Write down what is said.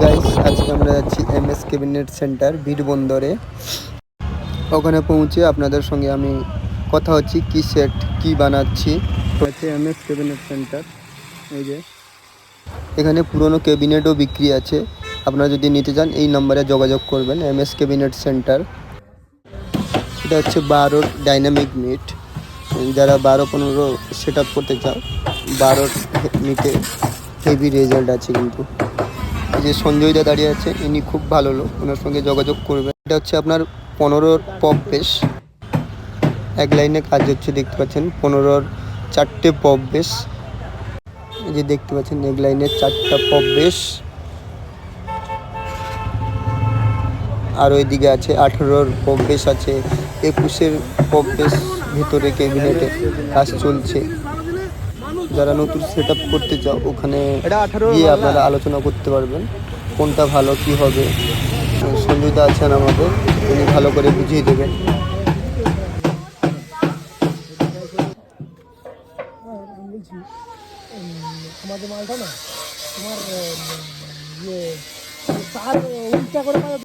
Guys, আজকে আমরা যাচ্ছি এমএস ক্যাবিনেট সেন্টার বীরবন্দরে। ওখানে পৌঁছে আপনাদের সঙ্গে আমি কথা হচ্ছি কি সেট কি বানাচ্ছি। হচ্ছে এমএস ক্যাবিনেট সেন্টার। এই যে এখানে পুরনো ক্যাবিনেটও বিক্রি আছে। আপনারা যদি নিতে চান এই নম্বরে যোগাযোগ করবেন। MS cabinet centre. এটা হচ্ছে 12 ডাইনামিক মিট। যারা 12-15 সেট আপ করতে চাও, 12 মিটে হেভি রেজাল্ট আছে। কিন্তু এই যে সঞ্জয়দা দাঁড়িয়ে আছে, ইনি খুব ভালো লোক, ওনার সঙ্গে যোগাযোগ করবেন। এটা হচ্ছে আপনার 15 পপ বেস। এক লাইনে কাজ হচ্ছে, দেখতে পাচ্ছেন 15 4টে পপ বেস। এই যে দেখতে পাচ্ছেন এক লাইনে 4টা পপ বেস। আর ওইদিকে আছে 18 পপ বেস আছে, 21 পপ বেস ভিতরে ক্যাবিনেটে কাজ চলছে। যারা নতুন সেট আপ করতে চাও ওখানে গিয়ে আপনারা আলোচনা করতে পারবেন কোনটা ভালো কি হবে। সঞ্জয়দা আছেন আমাদের, উনি ভালো করে বুঝিয়ে দেবেন। তোমাদের মালটা না তোমার ইয়ে তার উল্টা করে